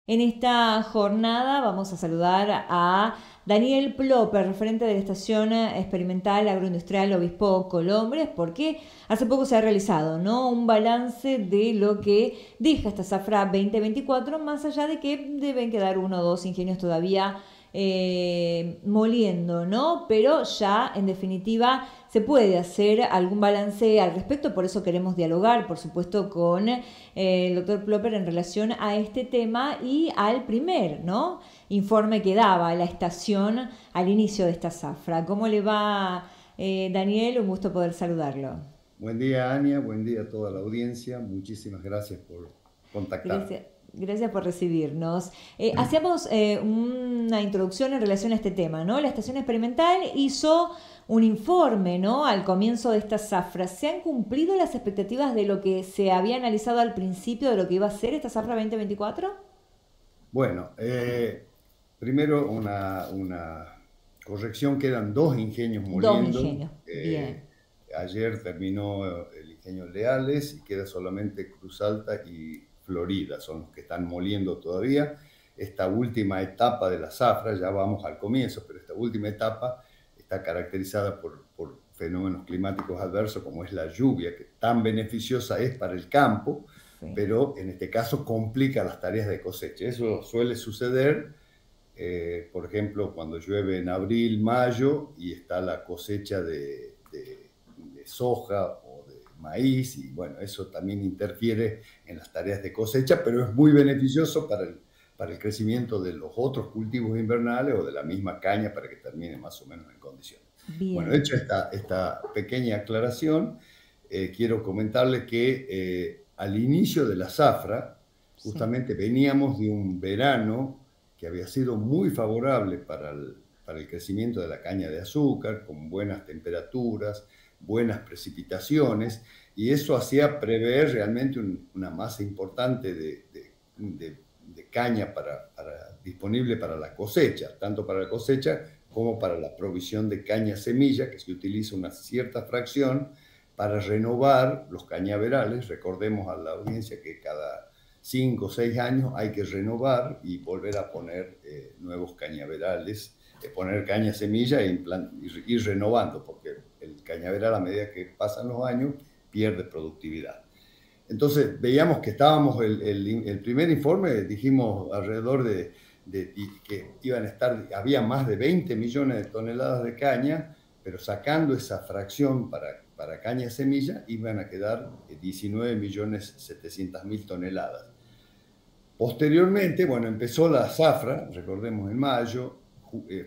En esta jornada vamos a saludar a Daniel Ploper, referente de la Estación Experimental Agroindustrial Obispo Colombres, porque hace poco se ha realizado, ¿no?, un balance de lo que deja esta zafra 2024, más allá de que deben quedar uno o dos ingenios todavía moliendo, ¿no? Pero ya en definitiva se puede hacer algún balance al respecto, por eso queremos dialogar, por supuesto, con el doctor Ploper en relación a este tema y al primer, ¿no?, informe que daba la estación al inicio de esta zafra. ¿Cómo le va, Daniel? Un gusto poder saludarlo. Buen día, Ania. Buen día a toda la audiencia. Muchísimas gracias por contactarme. Gracias. Gracias por recibirnos. Hacíamos una introducción en relación a este tema, ¿no? La estación experimental hizo un informe, ¿no?, al comienzo de esta zafra. ¿Se han cumplido las expectativas de lo que se había analizado al principio de lo que iba a ser esta zafra 2024? Bueno, primero una corrección. Quedan dos ingenios Dos moliendo. ingenios. Bien. Ayer terminó el ingenio Leales y queda solamente Cruz Alta y Florida, son los que están moliendo todavía. Esta última etapa de la zafra, ya vamos al comienzo, pero esta última etapa está caracterizada por fenómenos climáticos adversos como es la lluvia, que tan beneficiosa es para el campo, Sí. pero en este caso complica las tareas de cosecha. Eso suele suceder, por ejemplo, cuando llueve en abril, mayo y está la cosecha de soja o de maíz, y bueno, eso también interfiere en las tareas de cosecha, pero es muy beneficioso para el crecimiento de los otros cultivos invernales o de la misma caña para que termine más o menos en condiciones. Bueno, Bien. hecha esta pequeña aclaración, quiero comentarle que al inicio de la zafra, Sí. justamente veníamos de un verano que había sido muy favorable para el crecimiento de la caña de azúcar, con buenas temperaturas, buenas precipitaciones, y eso hacía prever realmente una masa importante de caña disponible para la cosecha, tanto para la cosecha como para la provisión de caña semilla, que se utiliza una cierta fracción para renovar los cañaverales. Recordemos a la audiencia que cada 5 o 6 años hay que renovar y volver a poner nuevos cañaverales, poner caña semilla e ir renovando, porque el cañaveral, a medida que pasan los años, pierde productividad. Entonces veíamos que estábamos, el primer informe dijimos alrededor de que iban a estar, había más de 20 millones de toneladas de caña, pero sacando esa fracción para caña semilla iban a quedar 19 millones 700 mil toneladas. Posteriormente, bueno, empezó la zafra, recordemos en mayo,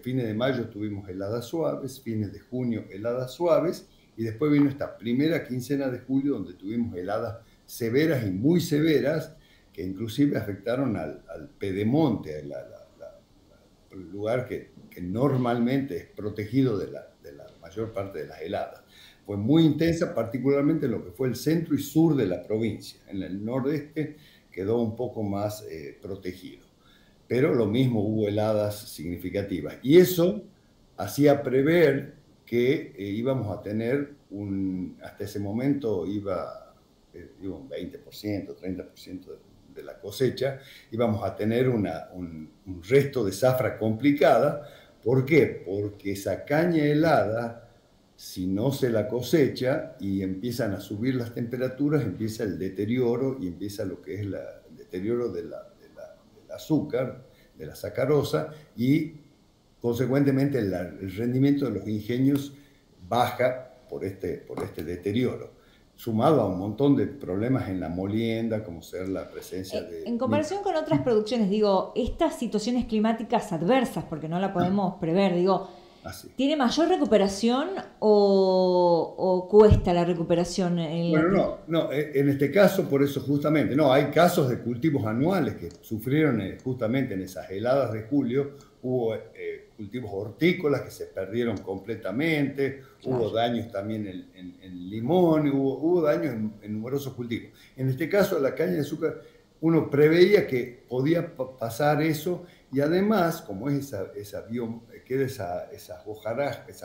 fines de mayo tuvimos heladas suaves, fines de junio heladas suaves, y después vino esta primera quincena de julio donde tuvimos heladas severas y muy severas que inclusive afectaron al pedemonte, el lugar que normalmente es protegido de la mayor parte de las heladas. Fue muy intensa, particularmente en lo que fue el centro y sur de la provincia. En el nordeste quedó un poco más protegido. Pero lo mismo, hubo heladas significativas. Y eso hacía prever que íbamos a tener hasta ese momento iba un 20%, 30% de la cosecha, íbamos a tener un resto de zafra complicada. ¿Por qué? Porque esa caña helada, si no se la cosecha y empiezan a subir las temperaturas, empieza el deterioro y empieza lo que es el deterioro del azúcar, de la sacarosa, y consecuentemente el rendimiento de los ingenios baja por este deterioro, sumado a un montón de problemas en la molienda, como ser la presencia En de comparación con otras producciones, digo, estas situaciones climáticas adversas, porque no la podemos prever, digo, así. ¿tiene mayor recuperación o cuesta la recuperación en la... Bueno, no, en este caso, por eso justamente, no, hay casos de cultivos anuales que sufrieron justamente en esas heladas de julio. Hubo cultivos hortícolas que se perdieron completamente, hubo Claro. daños también en limón, hubo daños en numerosos cultivos. En este caso, la caña de azúcar, uno preveía que podía pasar eso, y además, como es queda esas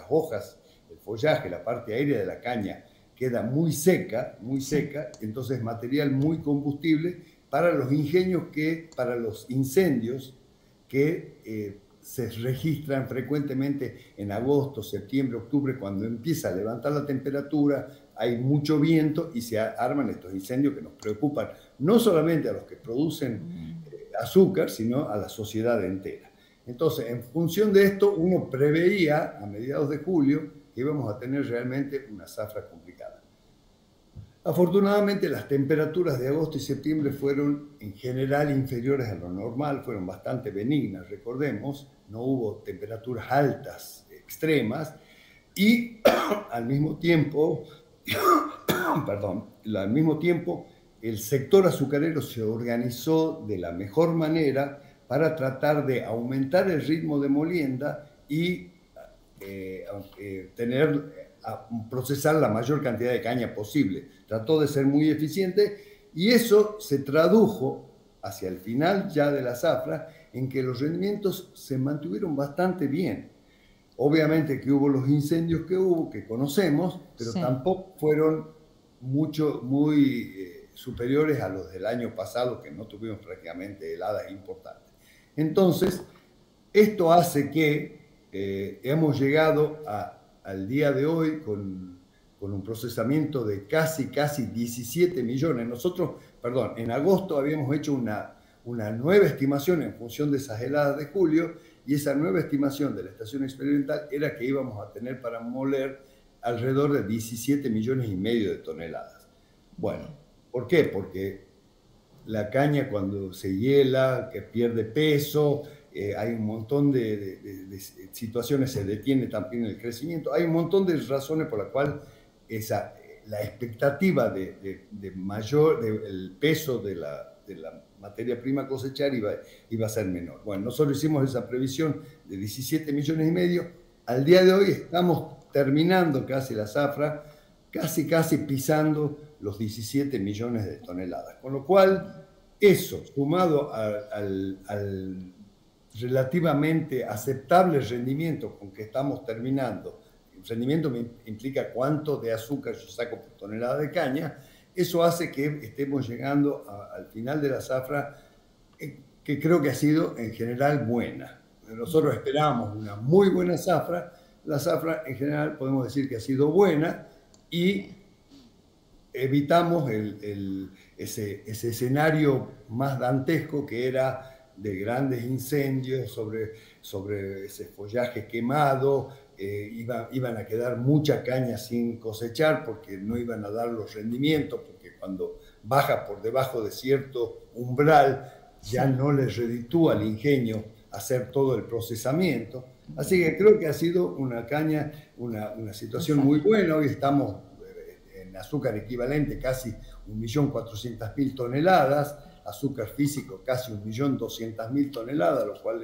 hojas, el follaje, la parte aérea de la caña, queda muy Sí. seca, entonces material muy combustible para los ingenios para los incendios que se registran frecuentemente en agosto, septiembre, octubre, cuando empieza a levantar la temperatura, hay mucho viento y se arman estos incendios que nos preocupan no solamente a los que producen azúcar, sino a la sociedad entera. Entonces, en función de esto, uno preveía a mediados de julio que íbamos a tener realmente una zafra complicada. Afortunadamente, las temperaturas de agosto y septiembre fueron en general inferiores a lo normal, fueron bastante benignas, recordemos, no hubo temperaturas altas, extremas, y al mismo tiempo, el sector azucarero se organizó de la mejor manera para tratar de aumentar el ritmo de molienda y procesar la mayor cantidad de caña posible. Trató de ser muy eficiente y eso se tradujo hacia el final ya de la zafra en que los rendimientos se mantuvieron bastante bien. Obviamente que hubo los incendios que conocemos, pero sí, tampoco fueron muy superiores a los del año pasado, que no tuvimos prácticamente heladas importantes. Entonces, esto hace que hemos llegado al día de hoy con un procesamiento de casi 17 millones. Nosotros, en agosto habíamos hecho una nueva estimación en función de esas heladas de julio, y esa nueva estimación de la estación experimental era que íbamos a tener para moler alrededor de 17 millones y medio de toneladas. Bueno, ¿por qué? Porque la caña cuando se hiela, que pierde peso, hay un montón de situaciones, se detiene también el crecimiento, hay un montón de razones por las cuales la expectativa del peso de la materia prima a cosechar iba a ser menor. Bueno, nosotros hicimos esa previsión de 17 millones y medio. Al día de hoy estamos terminando casi la zafra, casi pisando los 17 millones de toneladas. Con lo cual, eso, sumado al relativamente aceptable rendimiento con que estamos terminando, el rendimiento me implica cuánto de azúcar yo saco por tonelada de caña, eso hace que estemos llegando al final de la zafra, que creo que ha sido en general buena. Nosotros esperábamos una muy buena zafra, la zafra en general podemos decir que ha sido buena y evitamos ese escenario más dantesco que era de grandes incendios sobre ese follaje quemado. Iban a quedar mucha caña sin cosechar porque no iban a dar los rendimientos, porque cuando baja por debajo de cierto umbral ya no les reditúa al ingenio hacer todo el procesamiento. Así que creo que ha sido una situación muy buena. Hoy estamos en azúcar equivalente casi 1.400.000 toneladas, azúcar físico casi 1.200.000 toneladas, lo cual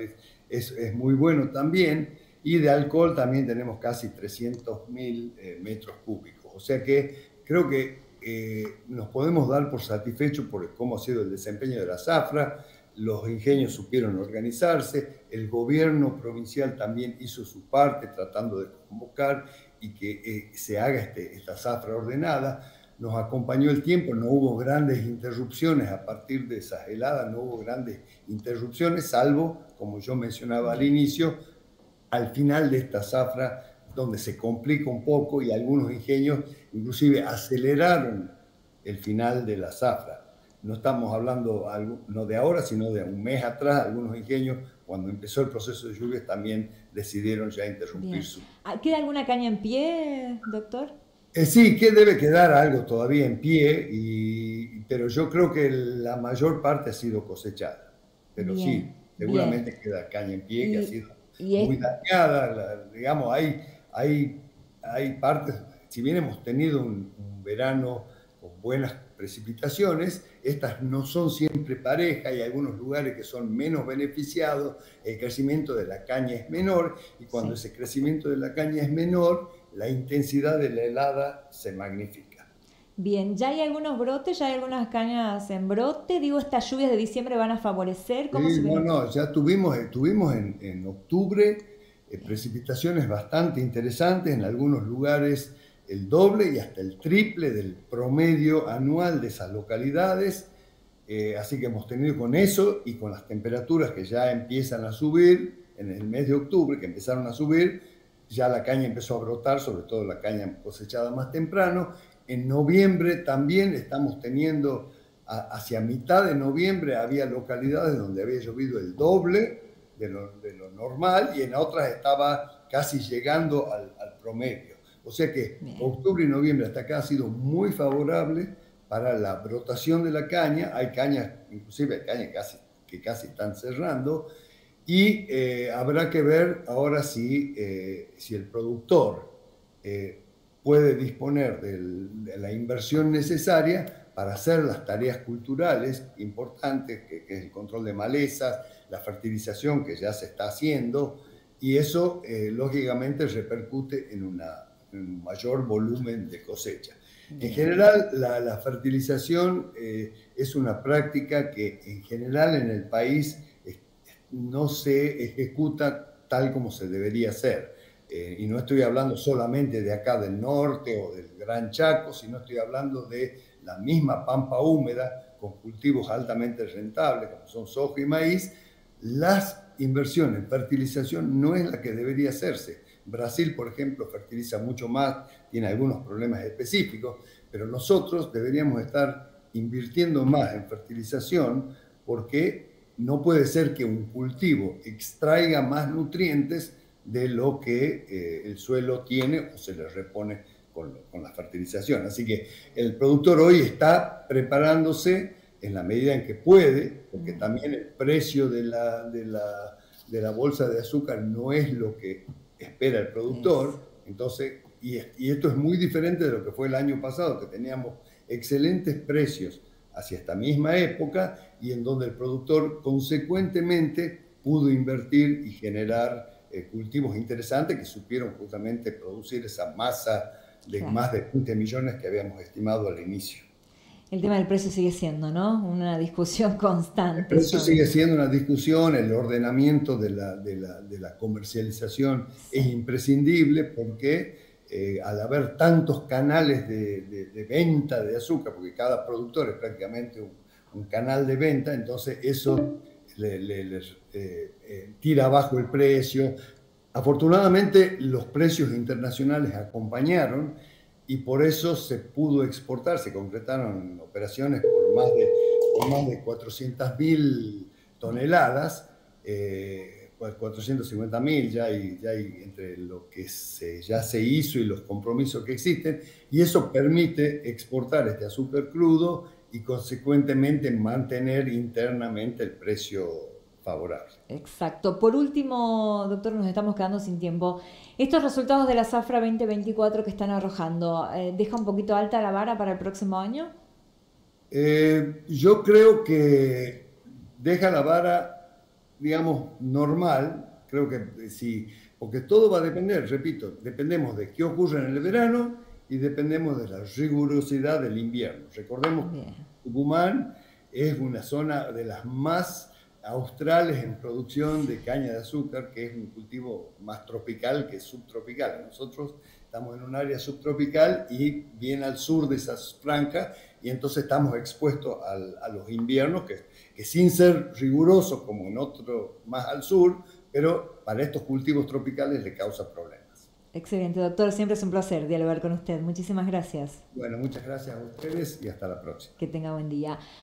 es muy bueno también. Y de alcohol también tenemos casi 300.000 metros cúbicos. O sea que creo que nos podemos dar por satisfechos por cómo ha sido el desempeño de la zafra. Los ingenios supieron organizarse, el gobierno provincial también hizo su parte tratando de convocar y que se haga esta zafra ordenada. Nos acompañó el tiempo, no hubo grandes interrupciones a partir de esas heladas, no hubo grandes interrupciones, salvo, como yo mencionaba al inicio, al final de esta zafra, donde se complica un poco y algunos ingenios inclusive aceleraron el final de la zafra. No estamos hablando no de ahora, sino de un mes atrás. Algunos ingenios, cuando empezó el proceso de lluvias, también decidieron ya interrumpir su... ¿Queda alguna caña en pie, doctor? Sí, que debe quedar algo todavía en pie, pero yo creo que la mayor parte ha sido cosechada. Pero sí, seguramente queda caña en pie que ha sido muy dañada. Digamos, hay partes, si bien hemos tenido un verano con buenas precipitaciones, estas no son siempre parejas, hay algunos lugares que son menos beneficiados, el crecimiento de la caña es menor, y cuando ese crecimiento de la caña es menor, la intensidad de la helada se magnifica. Bien, ¿ya hay algunos brotes? ¿Ya hay algunas cañas en brote? Digo, ¿estas lluvias de diciembre van a favorecer? ¿Cómo sí, ya tuvimos en octubre precipitaciones bastante interesantes, en algunos lugares el doble y hasta el triple del promedio anual de esas localidades. Así que hemos tenido con eso y con las temperaturas que ya empiezan a subir en el mes de octubre, que empezaron a subir, ya la caña empezó a brotar, sobre todo la caña cosechada más temprano. En noviembre también estamos teniendo, hacia mitad de noviembre había localidades donde había llovido el doble de lo normal y en otras estaba casi llegando al promedio. O sea que Bien. octubre y noviembre hasta acá ha sido muy favorable para la brotación de la caña. Hay cañas, inclusive hay cañas que casi están cerrando, y habrá que ver ahora si el productor puede disponer de la inversión necesaria para hacer las tareas culturales importantes, que es el control de malezas, la fertilización que ya se está haciendo, y eso lógicamente repercute en un mayor volumen de cosecha. En general, la fertilización es una práctica que en general en el país no se ejecuta tal como se debería hacer. Y no estoy hablando solamente de acá del norte o del Gran Chaco, sino estoy hablando de la misma pampa húmeda con cultivos altamente rentables como son soja y maíz. Las inversiones en fertilización no es la que debería hacerse. Brasil, por ejemplo, fertiliza mucho más, tiene algunos problemas específicos, pero nosotros deberíamos estar invirtiendo más en fertilización porque no puede ser que un cultivo extraiga más nutrientes de lo que el suelo tiene o se le repone con la fertilización. Así que el productor hoy está preparándose en la medida en que puede, porque también el precio de la bolsa de azúcar no es lo que espera el productor. Entonces, y esto es muy diferente de lo que fue el año pasado, que teníamos excelentes precios hacia esta misma época y en donde el productor consecuentemente pudo invertir y generar cultivos interesantes que supieron justamente producir esa masa de más de 20 millones que habíamos estimado al inicio. El tema del precio sigue siendo, ¿no? Una discusión constante. Eso sigue siendo una discusión. El ordenamiento de la comercialización es imprescindible porque al haber tantos canales de venta de azúcar, porque cada productor es prácticamente un canal de venta, entonces eso les tira abajo el precio. Afortunadamente los precios internacionales acompañaron y por eso se pudo exportar, se concretaron operaciones por más de 400.000 toneladas, 450.000 ya hay entre lo que ya se hizo y los compromisos que existen, y eso permite exportar este azúcar crudo y consecuentemente mantener internamente el precio favorable. Exacto. Por último, doctor, nos estamos quedando sin tiempo. Estos resultados de la Zafra 2024 que están arrojando, ¿deja un poquito alta la vara para el próximo año? Yo creo que deja la vara, digamos, normal. Creo que sí, porque todo va a depender, repito, dependemos de qué ocurre en el verano y dependemos de la rigurosidad del invierno. Recordemos que Tucumán es una zona de las más australes en producción de caña de azúcar, que es un cultivo más tropical que subtropical. Nosotros estamos en un área subtropical y bien al sur de esas francas, y entonces estamos expuestos a los inviernos que sin ser rigurosos como en otro más al sur, pero para estos cultivos tropicales le causa problemas. Excelente, doctor. Siempre es un placer dialogar con usted. Muchísimas gracias. Bueno, muchas gracias a ustedes y hasta la próxima. Que tenga buen día.